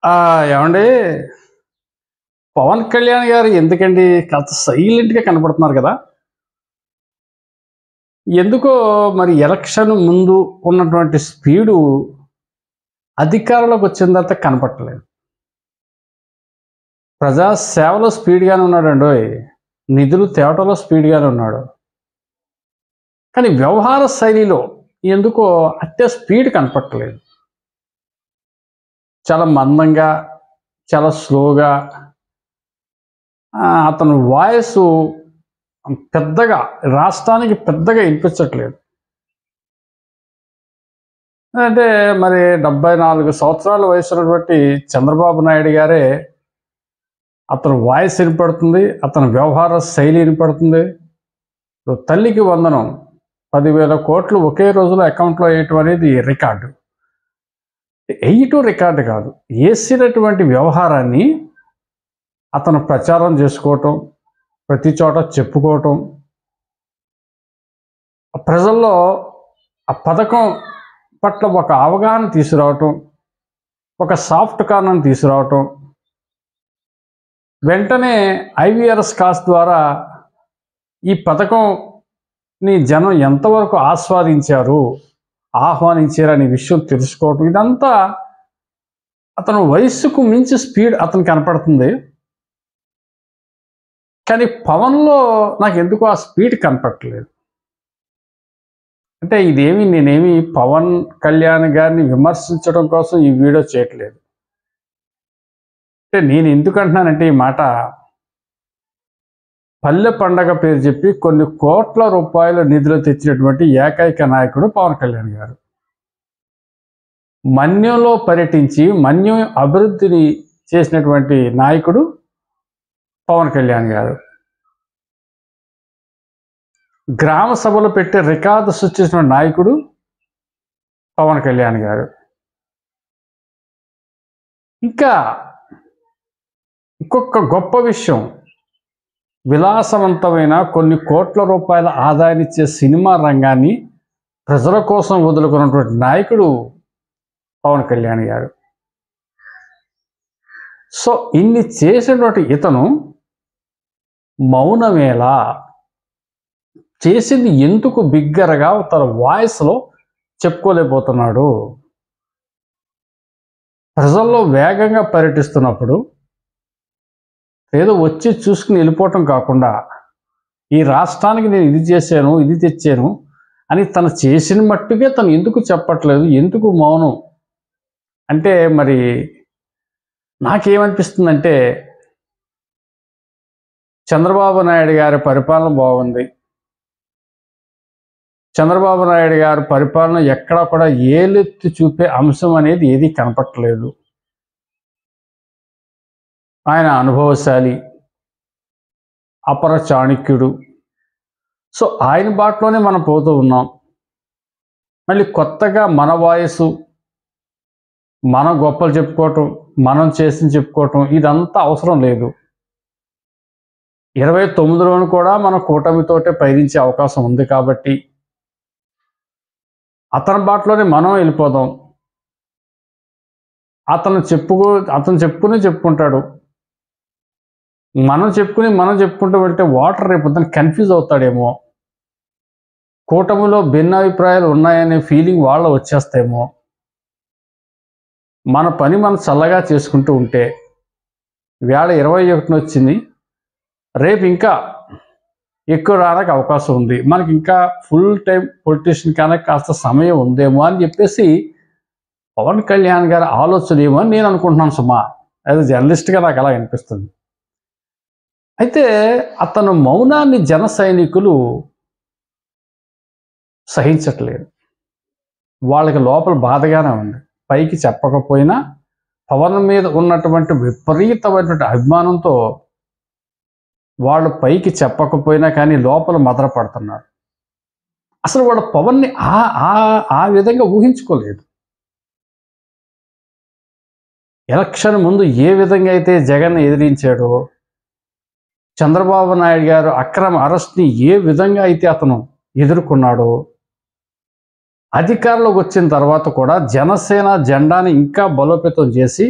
ఆ! ఏవండీ పవన్ కళ్యాణ్ గారు ఎందుకండి కాస్త సైలెంట్‌గా కనపడుతున్నారు కదా! ఎందుకో మరి ఎలక్షన్ ముందు ఉన్నటువంటి స్పీడు అధికారంలోకొచ్చిన తర్వాత కనపడట్లేదు. ప్రజా సేవలో స్పీడ్‌గానే ఉన్నాడండోయ్! నిధులు తేవటంలో స్పీడ్‌గానే ఉన్నాడు. కానీ వ్యవహార శైలిలో ఎందుకో అట్టే స్పీడ్ కనపడట్లేదు. చాలా మందంగా, చాలా స్లోగా అతని వాయిసు పెద్దగా రాష్ట్రానికి పెద్దగా ఇనిపించట్లేదు. అంటే మరి 74 సంవత్సరాల వయసున్నటువంటి చంద్రబాబు నాయుడు గారే అతని వాయిస్ ఇనపడుతుంది. అతని వ్యవహార శైలి ఇనపడుతుంది. ఇప్పుడు తల్లికి వందనం 10,000 కోట్లు ఒకే రోజులో అకౌంట్‌లో ఎయటం అనేది రికార్డు. ఎయటం రికార్డు కాదు. ఏసినటువంటి వ్యవహారాన్ని అతను ప్రచారం చేసుకోవటం, ప్రతి చోట చెప్పుకోవటం, ప్రజల్లో ఆ పథకం పట్ల ఒక అవగాహన తీసుకురావటం, ఒక సాఫ్ట్ కార్నర్‌ని తీసుకురావటం, వెంటనే ఐవీఆర్ఎస్ కాస్ట్ ద్వారా ఈ పథకంని జనం ఎంతవరకు ఆస్వాదించారు, ఆహ్వానించారు అనే విషయం తెలుసుకోవటం, ఇదంతా అతను వయస్సుకు మించి స్పీడ్ అతనికి కనపడుతుంది. కానీ పవన్‌లో నాకెందుకో ఆ స్పీడ్ కనపడట్లేదు. అంటే నేనేమి పవన్ కళ్యాణ్ గారిని విమర్శించడం కోసం ఈ వీడియో చేయట్లేదు. అంటే నేను ఎందుకు అంటున్నానంటే ఈ మాట, పల్లె పండగ పేరు చెప్పి కొన్ని కోట్ల రూపాయల నిధులు తెచ్చినటువంటి ఏకైక నాయకుడు పవన్ కళ్యాణ్ గారు. మన్యంలో పర్యటించి మన్యం అభివృద్ధిని చేసినటువంటి నాయకుడు పవన్ కళ్యాణ్ గారు. గ్రామ సభలు పెట్టి రికార్డు సృష్టించిన నాయకుడు పవన్ కళ్యాణ్ గారు. ఇంకా ఇంకొక గొప్ప విషయం, విలాసవంతమైన కొన్ని కోట్ల రూపాయల ఆదాయాన్నిచ్చే సినిమా రంగాన్ని ప్రజల కోసం వదులుకున్నటువంటి నాయకుడు పవన్ కళ్యాణ్ గారు. సో ఇన్ని చేసినటువంటి ఇతను మౌనమేలా, చేసింది ఎందుకు బిగ్గరగా తన వాయిస్లో చెప్పుకోలేకపోతున్నాడు? ప్రజల్లో వేగంగా పర్యటిస్తున్నప్పుడు ఏదో వచ్చి చూసుకుని వెళ్ళిపోవటం కాకుండా, ఈ రాష్ట్రానికి నేను ఇది చేశాను, ఇది తెచ్చాను అని తను చేసిన మట్టుకే తను ఎందుకు చెప్పట్లేదు, ఎందుకు మౌనం? అంటే మరి నాకేమనిపిస్తుందంటే, చంద్రబాబు నాయుడు గారి పరిపాలన బాగుంది. చంద్రబాబు నాయుడు గారి పరిపాలన ఎక్కడా కూడా ఏలెత్తి చూపే అంశం అనేది ఏది కనపట్లేదు. ఆయన అనుభవశాలి, అపర చాణక్యుడు. సో ఆయన బాటలోనే మనం పోతూ ఉన్నాం. మళ్ళీ కొత్తగా మన వాయిసు, మన గొప్పలు చెప్పుకోవటం, మనం చేసింది చెప్పుకోవటం ఇదంతా అవసరం లేదు. 29లోను కూడా మన కూటమితోటే పయనించే అవకాశం ఉంది కాబట్టి అతని బాటలోనే మనం వెళ్ళిపోదాం. అతను చెప్పుకుంటాడు. మనం చెప్పుకుంటూ వెళ్తే ఓటర్ రేపు పొద్దున కన్ఫ్యూజ్ అవుతాడేమో, కూటమిలో భిన్నాభిప్రాయాలు ఉన్నాయనే ఫీలింగ్ వాళ్ళ వచ్చేస్తేమో. మన పని మనం చల్లగా చేసుకుంటూ ఉంటే, వేళ 21 వచ్చింది, రేపు ఇంకా ఎక్కువ రావడానికి అవకాశం ఉంది, మనకి ఇంకా ఫుల్ టైం పొలిటీషియన్ కానీ కాస్త సమయం ఉందేమో అని చెప్పేసి పవన్ కళ్యాణ్ గారి ఆలోచన ఏమో అని నేను అనుకుంటున్నాను సుమా. యాజ్ ఎ జర్నలిస్ట్గా నాకు అలా అనిపిస్తుంది. అయితే అతను మౌనాన్ని జన సైనికులు సహించట్లేదు. వాళ్ళకి లోపల బాధగానే ఉంది. పైకి చెప్పకపోయినా పవన్ మీద ఉన్నటువంటి విపరీతమైనటువంటి అభిమానంతో వాళ్ళు పైకి చెప్పకపోయినా కానీ లోపల మదనపడుతున్నారు. అసలు వాళ్ళ పవన్ని ఆ విధంగా ఊహించుకోలేదు. ఎలక్షన్ ముందు ఏ విధంగా అయితే జగన్ ఎదిరించాడో, చంద్రబాబు నాయుడు గారు అక్రమ అరెస్ట్ని ఏ విధంగా అయితే అతను ఎదుర్కొన్నాడో, అధికారంలోకి వచ్చిన తర్వాత కూడా జనసేన జెండాని ఇంకా బలోపేతం చేసి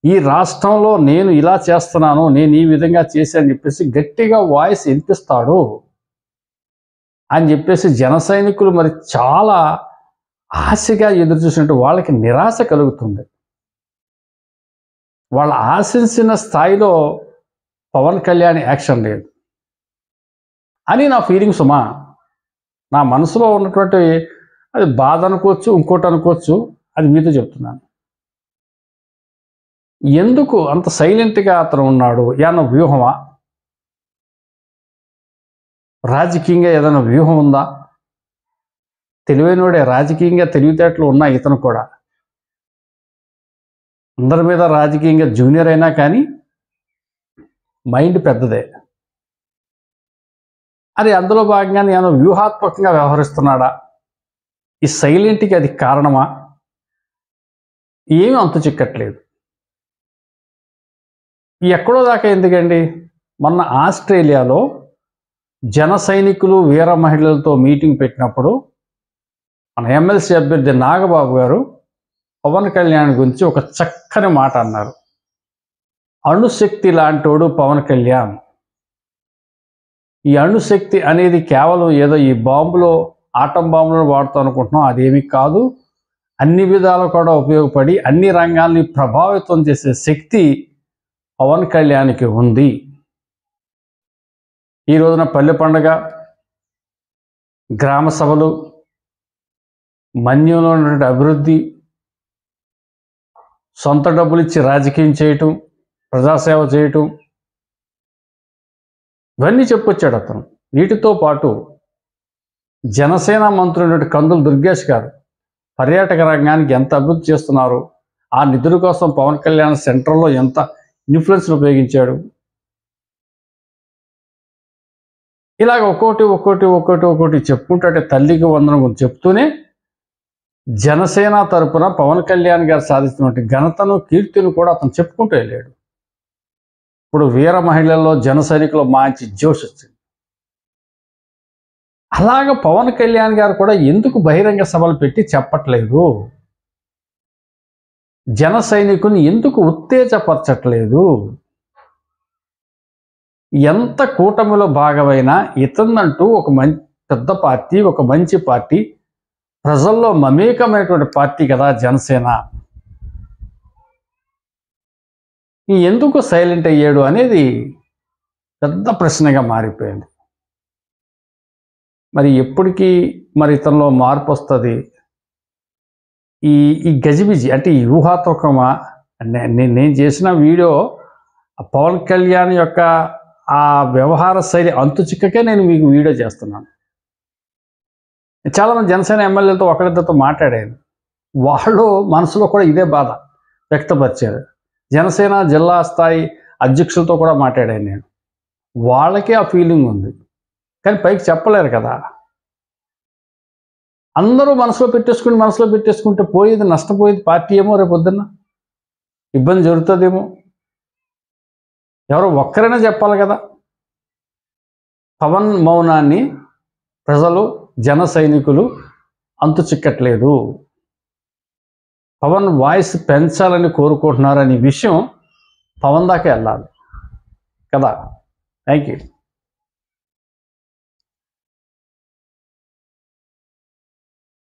ఈ రాష్ట్రంలో నేను ఇలా చేస్తున్నాను, నేను ఈ విధంగా చేశాను అని చెప్పేసి గట్టిగా వాయిస్ వినిపిస్తాడు అని చెప్పేసి జన సైనికులు మరి చాలా ఆశగా ఎదురు చూసినట్టు వాళ్ళకి నిరాశ కలుగుతుంది. వాళ్ళు ఆశించిన స్థాయిలో పవన్ కళ్యాణ్ యాక్షన్ లేదు అని నా ఫీలింగ్ సుమా. నా మనసులో ఉన్నటువంటి అది బాధ అనుకోవచ్చు, ఇంకోటి అనుకోవచ్చు, అది మీతో చెప్తున్నాను. ఎందుకు అంత సైలెంట్గా అతను ఉన్నాడు? ఏమన్నా వ్యూహమా? రాజకీయంగా ఏదైనా వ్యూహం ఉందా? తెలివైనోడే, రాజకీయంగా తెలివితేటలు ఉన్నా ఇతను కూడా. అందరి మీద రాజకీయంగా జూనియర్ అయినా కానీ మైండ్ పెద్దదే. అది అందులో భాగంగానే ఏమైనా వ్యూహాత్మకంగా వ్యవహరిస్తున్నాడా? ఈ సైలెంట్కి అది కారణమా? ఏమీ అంతు చిక్కట్లేదు. ఎక్కడో దాకా ఎందుకండి, మొన్న ఆస్ట్రేలియాలో జన సైనికులు వీర మహిళలతో మీటింగ్ పెట్టినప్పుడు మన ఎమ్మెల్సీ అభ్యర్థి నాగబాబు గారు పవన్ కళ్యాణ్ గురించి ఒక చక్కని మాట అన్నారు. అణుశక్తి లాంటోడు పవన్ కళ్యాణ్. ఈ అణుశక్తి అనేది కేవలం ఏదో ఈ బాంబులో ఆటం బాంబులను వాడుతాం అనుకుంటున్నాం, అదేమీ కాదు. అన్ని విధాలు కూడా ఉపయోగపడి అన్ని రంగాల్ని ప్రభావితం చేసే శక్తి పవన్ కళ్యాణ్కి ఉంది. ఈ రోజున పల్లె పండుగ, గ్రామ సభలు, మన్యంలో ఉన్నటువంటి అభివృద్ధి, సొంత డబ్బులు ఇచ్చి రాజకీయం చేయటం, ప్రజాసేవ చేయటం, ఇవన్నీ చెప్పుకొచ్చాడు అతను. వీటితో పాటు జనసేన మంత్రులు కందుల దుర్గేష్ గారు పర్యాటక రంగానికి ఎంత అభివృద్ధి చేస్తున్నారు, ఆ నిధుల కోసం పవన్ కళ్యాణ్ సెంట్రల్లో ఎంత ఇన్ఫ్లుయెన్స్ను ఉపయోగించాడు, ఇలాగ ఒక్కోటి చెప్పుకుంటే తల్లికి వందనం చెప్తూనే జనసేన తరపున పవన్ కళ్యాణ్ గారు సాధిస్తున్నటువంటి ఘనతను, కీర్తిని కూడా అతను చెప్పుకుంటూ వెళ్ళాడు. ఇప్పుడు వీర మహిళల్లో జన సైనికులు మంచి జోష్ వచ్చింది. అలాగ పవన్ కళ్యాణ్ గారు కూడా ఎందుకు బహిరంగ సభలు పెట్టి చెప్పట్లేదు? జన సైనికుని ఎందుకు ఉత్తేజపరచట్లేదు? ఎంత కూటమిలో భాగమైనా ఇతనంటూ ఒక పెద్ద పార్టీ, ఒక మంచి పార్టీ, ప్రజల్లో మమేకమైనటువంటి పార్టీ కదా జనసేన. ఎందుకు సైలెంట్ అయ్యాడు అనేది పెద్ద ప్రశ్నగా మారిపోయింది. మరి ఎప్పటికీ మరి ఇతనిలో మార్పు వస్తుంది? ఈ గజిబిజి అంటే ఈ వ్యూహాత్మకమా? నేను చేసిన వీడియో పవన్ కళ్యాణ్ యొక్క ఆ వ్యవహార శైలి అంతు చిక్కకే నేను మీకు వీడియో చేస్తున్నాను. చాలామంది జనసేన ఎమ్మెల్యేలతో ఒకరిద్దరితో మాట్లాడాను. వాళ్ళు మనసులో కూడా ఇదే బాధ వ్యక్తపరిచారు. జనసేన జిల్లా స్థాయి అధ్యక్షులతో కూడా మాట్లాడాను నేను. వాళ్ళకే ఆ ఫీలింగ్ ఉంది, కానీ పైకి చెప్పలేరు కదా. అందరూ మనసులో పెట్టేసుకుంటే పోయేది, నష్టపోయేది పార్టీ ఏమో, రేపు పొద్దున్న ఇబ్బంది జరుగుతుందేమో. ఎవరో ఒక్కరైనా చెప్పాలి కదా. పవన్ మౌనాన్ని ప్రజలు, జన సైనికులు అంతు చిక్కట్లేదు. పవన్ వాయిస్ పెంచాలని కోరుకుంటున్నారనే విషయం పవన్ దాకా వెళ్ళాలి కదా. Thank you.